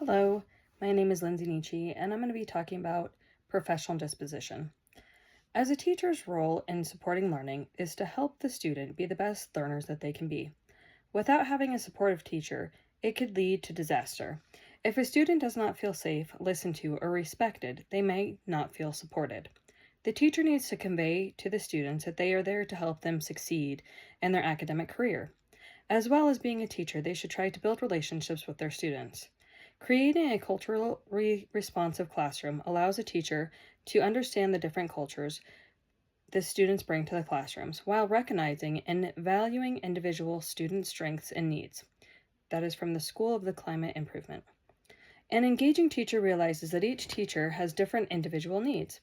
Hello, my name is Lindsay Nietzsche, and I'm going to be talking about professional disposition. As a teacher's role in supporting learning is to help the student be the best learners that they can be. Without having a supportive teacher, it could lead to disaster. If a student does not feel safe, listened to, or respected, they may not feel supported. The teacher needs to convey to the students that they are there to help them succeed in their academic career. As well as being a teacher, they should try to build relationships with their students. Creating a culturally responsive classroom allows a teacher to understand the different cultures the students bring to the classrooms while recognizing and valuing individual student strengths and needs. That is from the School of the Climate Improvement. An engaging teacher realizes that each teacher has different individual needs.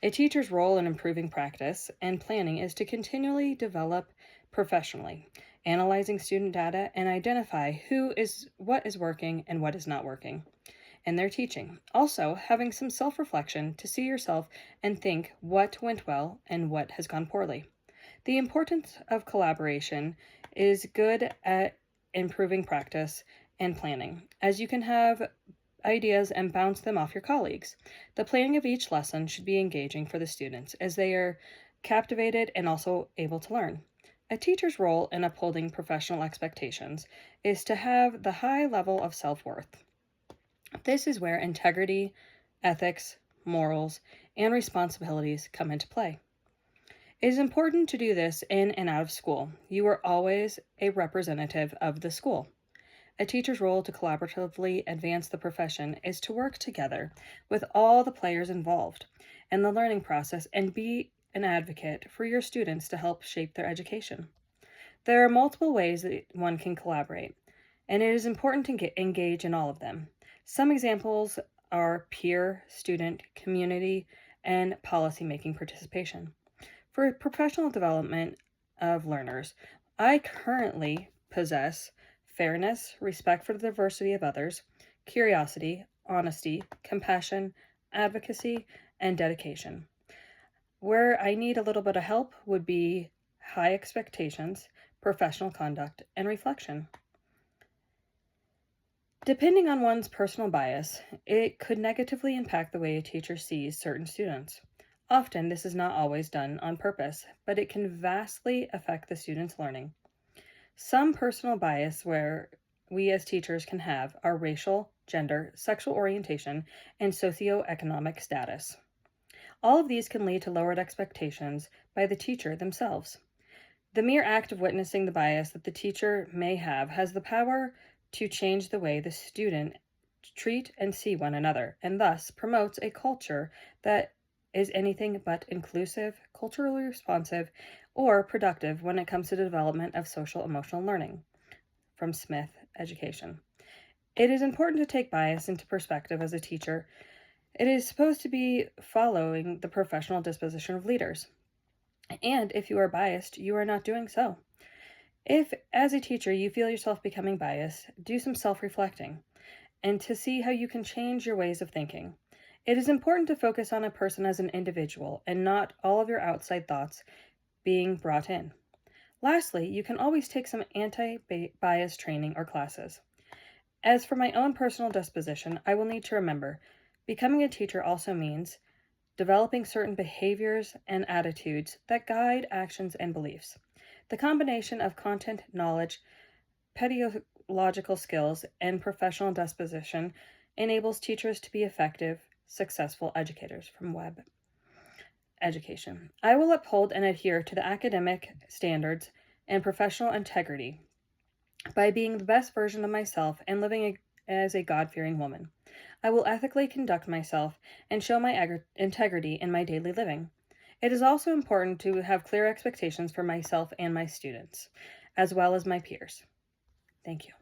A teacher's role in improving practice and planning is to continually develop professionally, analyzing student data and identify what is working and what is not working in their teaching. Also, having some self-reflection to see yourself and think what went well and what has gone poorly. The importance of collaboration is good at improving practice and planning, as you can have ideas and bounce them off your colleagues. The planning of each lesson should be engaging for the students as they are captivated and also able to learn. A teacher's role in upholding professional expectations is to have the high level of self-worth. This is where integrity, ethics, morals, and responsibilities come into play. It is important to do this in and out of school. You are always a representative of the school. A teacher's role to collaboratively advance the profession is to work together with all the players involved in the learning process and be an advocate for your students to help shape their education. There are multiple ways that one can collaborate, and it is important to engage in all of them. Some examples are peer, student, community, and policymaking participation. For professional development of learners, I currently possess fairness, respect for the diversity of others, curiosity, honesty, compassion, advocacy, and dedication. Where I need a little bit of help would be high expectations, professional conduct, and reflection. Depending on one's personal bias, it could negatively impact the way a teacher sees certain students. Often, this is not always done on purpose, but it can vastly affect the student's learning. Some personal bias where we as teachers can have are racial, gender, sexual orientation, and socioeconomic status. All of these can lead to lowered expectations by the teacher themselves. The mere act of witnessing the bias that the teacher may have has the power to change the way the student treat and see one another, and thus promotes a culture that is anything but inclusive, culturally responsive, or productive when it comes to the development of social emotional learning. From Smith Education. It is important to take bias into perspective as a teacher. It is supposed to be following the professional disposition of leaders. And if you are biased, you are not doing so. If, as a teacher, you feel yourself becoming biased, do some self-reflecting and to see how you can change your ways of thinking. It is important to focus on a person as an individual and not all of your outside thoughts being brought in. Lastly, you can always take some anti-bias training or classes. As for my own personal disposition, I will need to remember, becoming a teacher also means developing certain behaviors and attitudes that guide actions and beliefs. The combination of content, knowledge, pedagogical skills, and professional disposition enables teachers to be effective, successful educators. From Web Education. I will uphold and adhere to the academic standards and professional integrity by being the best version of myself and living as a God-fearing woman. I will ethically conduct myself and show my integrity in my daily living. It is also important to have clear expectations for myself and my students, as well as my peers. Thank you.